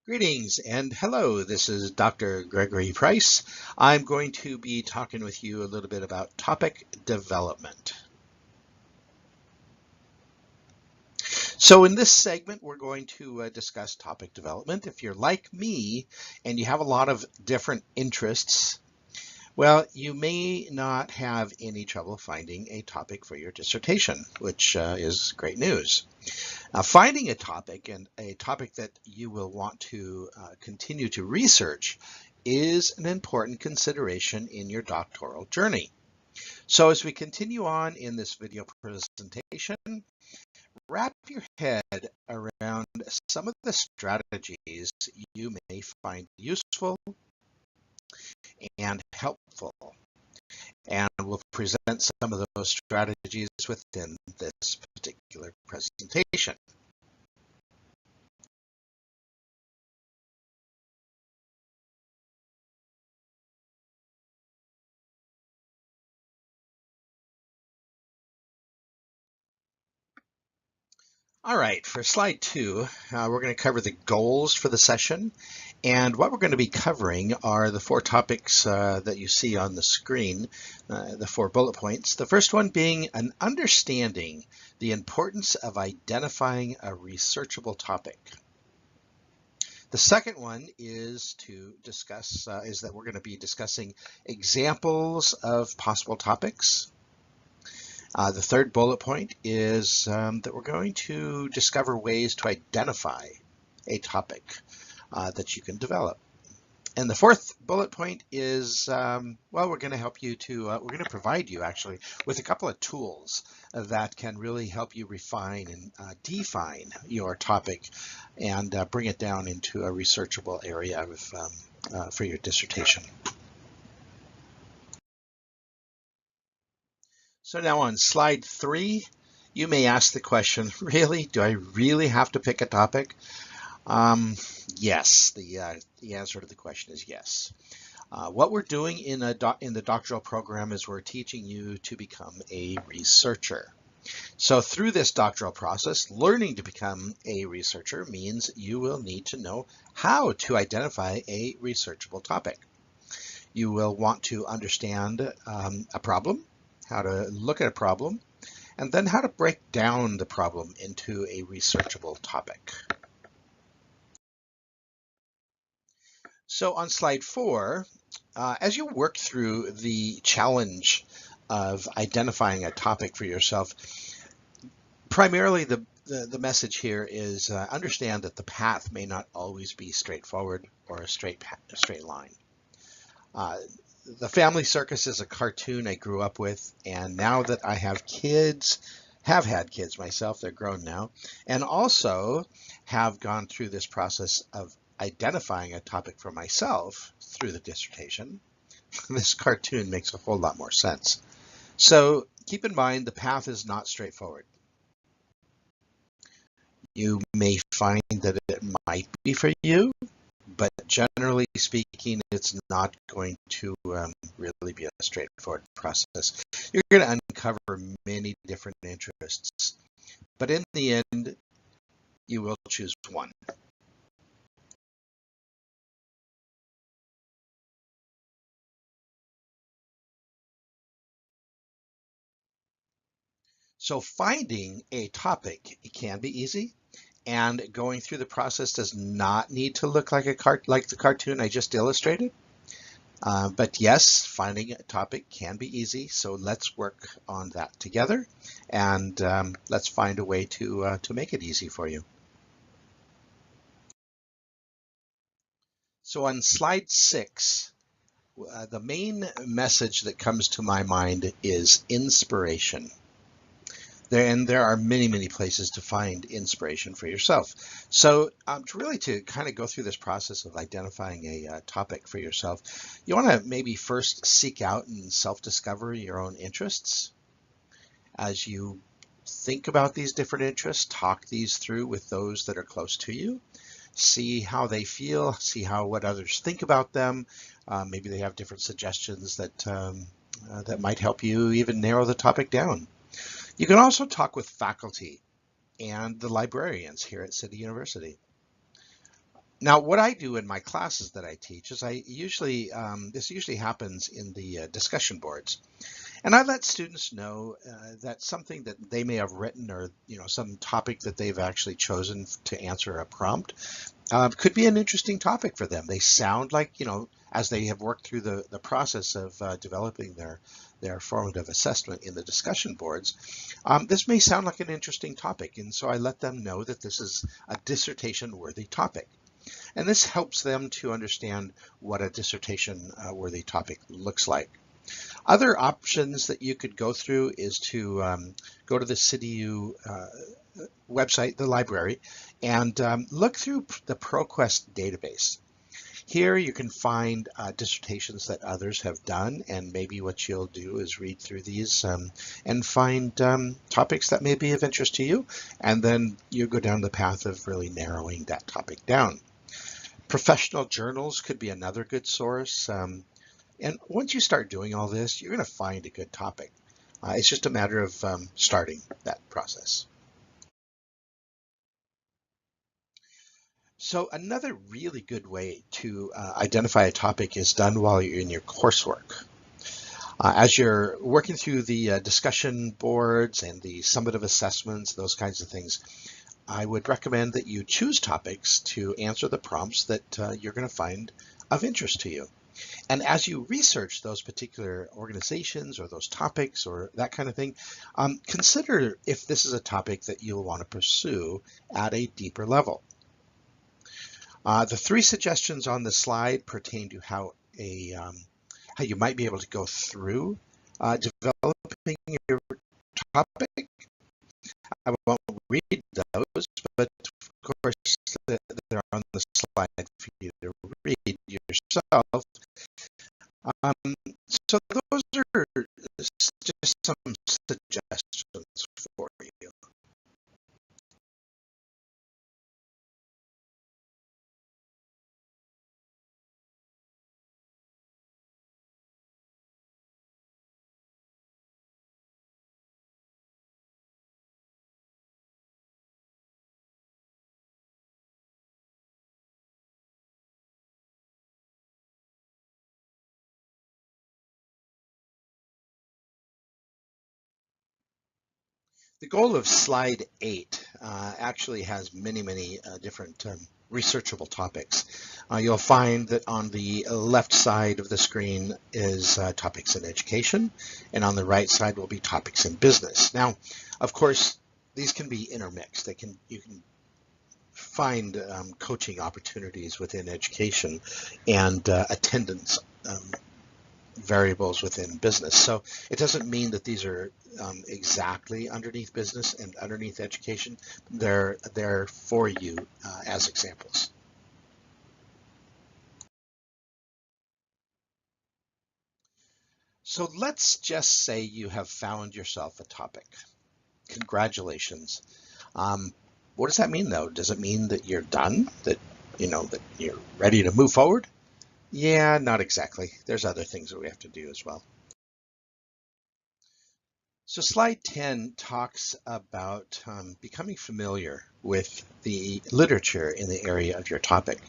Greetings and hello. This is Dr. Gregory Price. I'm going to be talking with you a little bit about topic development. So in this segment, we're going to discuss topic development. If you're like me and you have a lot of different interests, well, you may not have any trouble finding a topic for your dissertation, which is great news. Finding a topic and a topic that you will want to continue to research is an important consideration in your doctoral journey. So as we continue on in this video presentation, wrap your head around some of the strategies you may find useful and helpful. And we'll present some of those strategies within this particular presentation. All right, for slide 2, we're going to cover the goals for the session. And what we're going to be covering are the 4 topics that you see on the screen, the 4 bullet points. The first one being an understanding the importance of identifying a researchable topic. The second one is to discuss, is that we're going to be discussing examples of possible topics. The third bullet point is that we're going to discover ways to identify a topic that you can develop. And the fourth bullet point is, well, we're going to help you to, we're going to provide you actually with a couple of tools that can really help you refine and define your topic and bring it down into a researchable area for your dissertation. So now on slide 3, you may ask the question, really, do I really have to pick a topic? Yes, the answer to the question is yes. What we're doing in the doctoral program is we're teaching you to become a researcher. So through this doctoral process, learning to become a researcher means you will need to know how to identify a researchable topic. You will want to understand a problem, how to look at a problem, and then how to break down the problem into a researchable topic. So on slide 4, as you work through the challenge of identifying a topic for yourself, primarily the message here is understand that the path may not always be straightforward or a straight line. The Family Circus is a cartoon I grew up with, and now that I have kids, have had kids myself, they're grown now, and also have gone through this process of identifying a topic for myself through the dissertation, this cartoon makes a whole lot more sense. So keep in mind the path is not straightforward. You may find that it might be for you, but generally speaking, it's not going to really be a straightforward process. You're going to uncover many different interests, but in the end, you will choose one. So finding a topic can be easy, and going through the process does not need to look like the cartoon I just illustrated. But yes, finding a topic can be easy, so let's work on that together, and let's find a way to make it easy for you. So on slide 6, the main message that comes to my mind is inspiration. There are many places to find inspiration for yourself. So to kind of go through this process of identifying a topic for yourself, you want to maybe first seek out and self-discover your own interests. As you think about these different interests, talk these through with those that are close to you. See how they feel, see what others think about them. Maybe they have different suggestions that might help you even narrow the topic down. You can also talk with faculty and the librarians here at City University. Now, what I do in my classes that I teach is this usually happens in the discussion boards. And I let students know that something that they may have written or, some topic that they've actually chosen to answer a prompt could be an interesting topic for them. They sound like, as they have worked through the process of developing their formative assessment in the discussion boards, this may sound like an interesting topic. And so I let them know that this is a dissertation-worthy topic. And this helps them to understand what a dissertation-worthy topic looks like. Other options that you could go through is to go to the CityU website, the library, and look through the ProQuest database. Here you can find dissertations that others have done, and maybe what you'll do is read through these and find topics that may be of interest to you, and then you go down the path of really narrowing that topic down. Professional journals could be another good source. And once you start doing all this, you're going to find a good topic. It's just a matter of starting that process. So another really good way to identify a topic is done while you're in your coursework. As you're working through the discussion boards and the summative assessments, those kinds of things, I would recommend that you choose topics to answer the prompts that you're going to find of interest to you. And as you research those particular organizations or those topics or that kind of thing, consider if this is a topic that you'll want to pursue at a deeper level. The three suggestions on the slide pertain to how you might be able to go through developing your topic. I won't read those, but of course they're on the slide for you to read yourself. So those are just some suggestions for you. The goal of slide 8 actually has many different researchable topics. You'll find that on the left side of the screen is topics in education, and on the right side will be topics in business. Now, of course, these can be intermixed. You can find coaching opportunities within education and attendance variables within business. So it doesn't mean that these are exactly underneath business and underneath education. They're there for you as examples. So let's just say you have found yourself a topic. Congratulations. What does that mean though? Does it mean that you're done? That that you're ready to move forward? Yeah, not exactly. There's other things that we have to do as well. So slide 10 talks about becoming familiar with the literature in the area of your topic.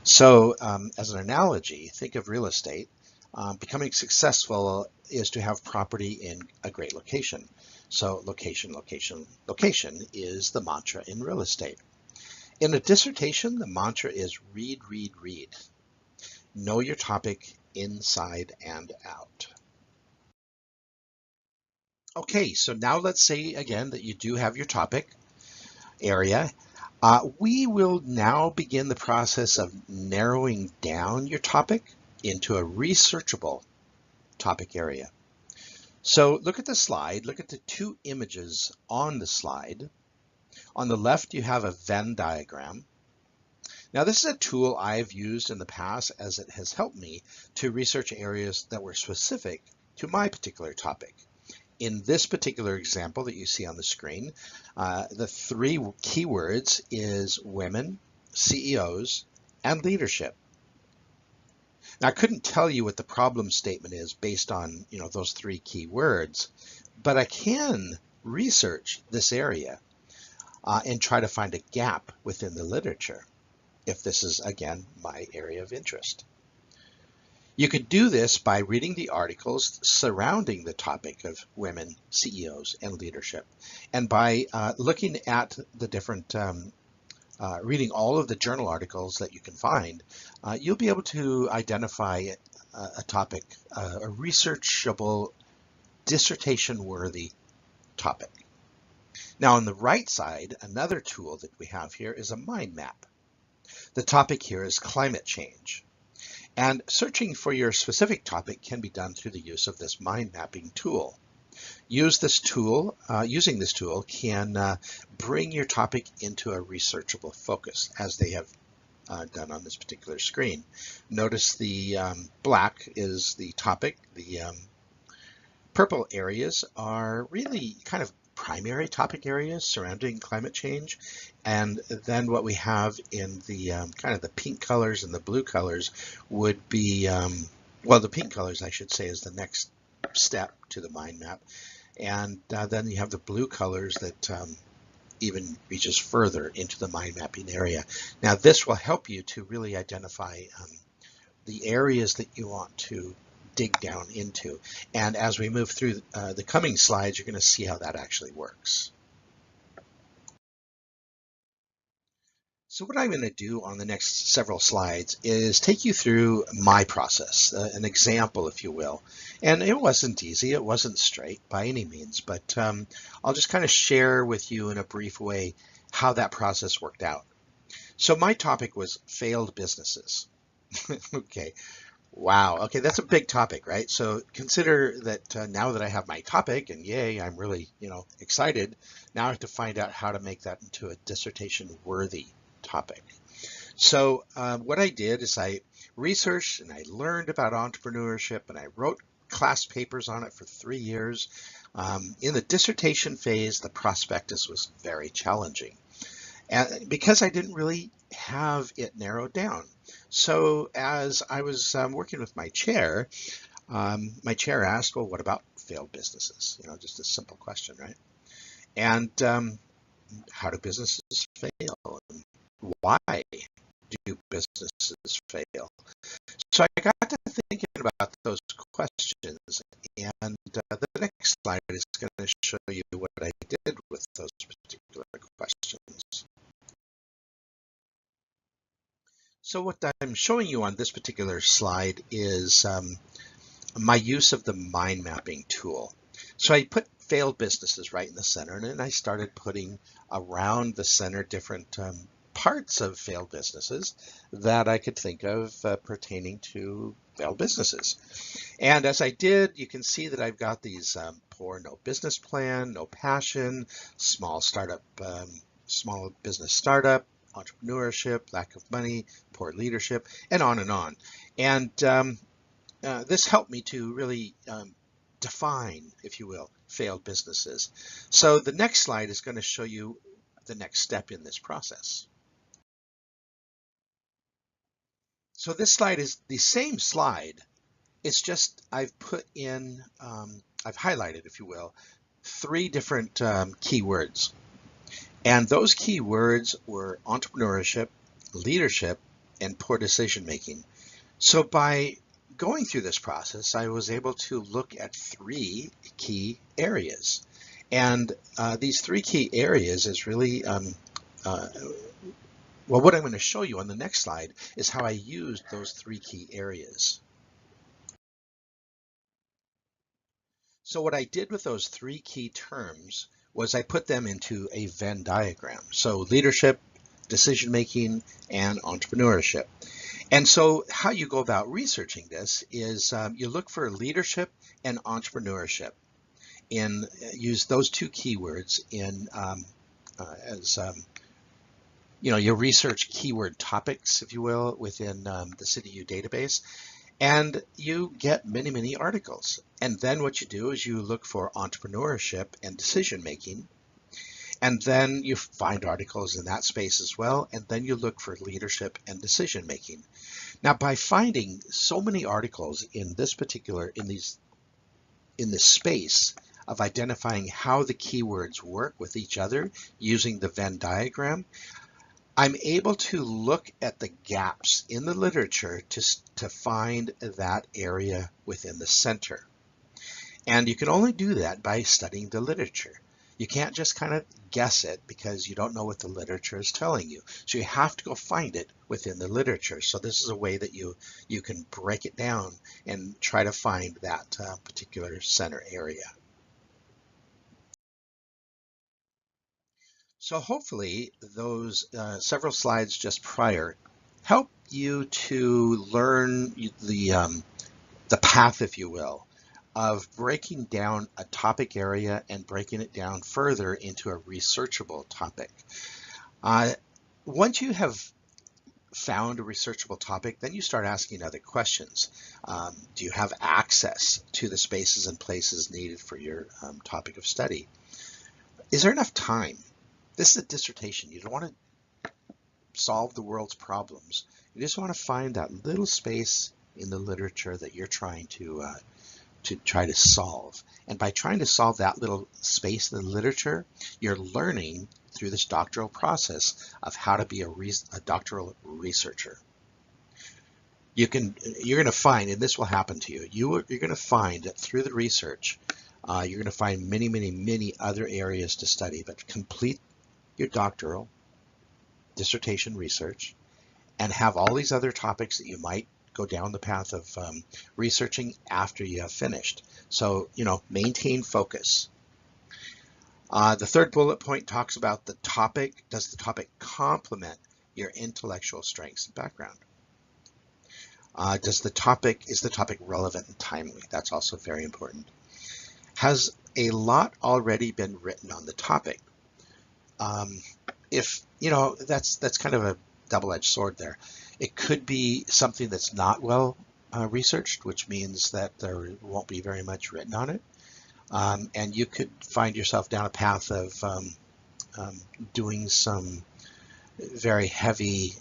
So as an analogy, think of real estate. Becoming successful is to have property in a great location. So location, location, location is the mantra in real estate. In a dissertation, the mantra is read, read, read. Know your topic inside and out. Okay, so now let's say again that you do have your topic area. We will now begin the process of narrowing down your topic into a researchable topic area. So look at the slide, look at the two images on the slide. On the left, you have a Venn diagram. Now this is a tool I've used in the past as it has helped me to research areas that were specific to my particular topic. In this particular example that you see on the screen, the three keywords is women, CEOs, and leadership. Now, I couldn't tell you what the problem statement is based on those three keywords, but I can research this area and try to find a gap within the literature. if this is, again, my area of interest. You could do this by reading the articles surrounding the topic of women, CEOs, and leadership, and by looking at the different reading all of the journal articles that you can find, you'll be able to identify a topic, a researchable, dissertation-worthy topic. Now on the right side, another tool that we have here is a mind map. The topic here is climate change. And searching for your specific topic can be done through the use of this mind mapping tool. Using this tool can bring your topic into a researchable focus, as they have done on this particular screen. Notice the black is the topic. The purple areas are really kind of primary topic areas surrounding climate change. And then what we have in the kind of the pink colors and the blue colors would be, well, the pink colors, I should say, is the next step to the mind map. And then you have the blue colors that even reaches further into the mind mapping area. Now this will help you to really identify the areas that you want to dig down into. And as we move through the coming slides, you're going to see how that actually works. So what I'm going to do on the next several slides is take you through my process, an example, if you will. And it wasn't easy, it wasn't straight by any means, but I'll just kind of share with you in a brief way how that process worked out. So my topic was failed businesses. Okay. Wow. Okay, that's a big topic, right? So consider that now that I have my topic, and yay, I'm really, excited. Now I have to find out how to make that into a dissertation-worthy topic. So what I did is I researched and I learned about entrepreneurship, and I wrote class papers on it for 3 years. In the dissertation phase, the prospectus was very challenging, and because I didn't really have it narrowed down. So as I was working with my chair asked, well, what about failed businesses? Just a simple question, right? And how do businesses fail? And why do businesses fail? So I got to thinking about those questions, and the next slide is going to show you what I did with those particular questions. So what I'm showing you on this particular slide is my use of the mind mapping tool. So I put failed businesses right in the center, and then I started putting around the center different parts of failed businesses that I could think of pertaining to failed businesses. And as I did, you can see that I've got these poor, no business plan, no passion, small business startup, entrepreneurship, lack of money, poor leadership, and on and on. And this helped me to really define, if you will, failed businesses. So the next slide is going to show you the next step in this process. So this slide is the same slide. It's just I've put in, I've highlighted, if you will, 3 different keywords. And those keywords were entrepreneurship, leadership, and poor decision making. So by going through this process, I was able to look at 3 key areas. And these 3 key areas is really, well, what I'm going to show you on the next slide is how I used those 3 key areas. So what I did with those 3 key terms was I put them into a Venn diagram. So leadership, decision-making, and entrepreneurship. And so how you go about researching this is you look for leadership and entrepreneurship. Use those 2 keywords in as your research keyword topics, if you will, within the CityU database. And you get many, many articles. And then what you do is you look for entrepreneurship and decision making. And then you find articles in that space as well. And then you look for leadership and decision making. Now, by finding so many articles in this space of identifying how the keywords work with each other using the Venn diagram, I'm able to look at the gaps in the literature to find that area within the center. And you can only do that by studying the literature. You can't just kind of guess it because you don't know what the literature is telling you. So you have to go find it within the literature. So this is a way that you can break it down and try to find that particular center area. So hopefully those several slides just prior help you to learn the path, if you will, of breaking down a topic area and breaking it down further into a researchable topic. Once you have found a researchable topic, then you start asking other questions. Do you have access to the spaces and places needed for your topic of study? Is there enough time? This is a dissertation. You don't want to solve the world's problems. You just want to find that little space in the literature that you're trying to try to solve. And by trying to solve that little space in the literature, you're learning through this doctoral process of how to be a doctoral researcher. You're going to find, and this will happen to you, you're going to find that through the research, you're going to find many, many, many other areas to study, but complete your doctoral dissertation research and have all these other topics that you might go down the path of researching after you have finished. So, maintain focus. The third bullet point talks about the topic. Does the topic complement your intellectual strengths and background? Is the topic relevant and timely? That's also very important. Has a lot already been written on the topic? If that's kind of a double-edged sword there. It could be something that's not well researched, which means that there won't be very much written on it. And you could find yourself down a path of doing some very heavy,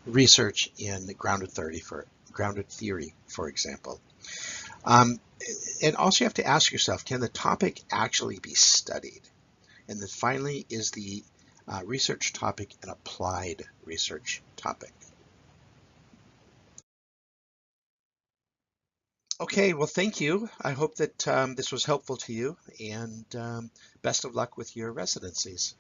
research in grounded theory, for example. And also you have to ask yourself, can the topic actually be studied? And then finally, is the research topic an applied research topic? Okay, well, thank you. I hope that this was helpful to you, and best of luck with your residencies.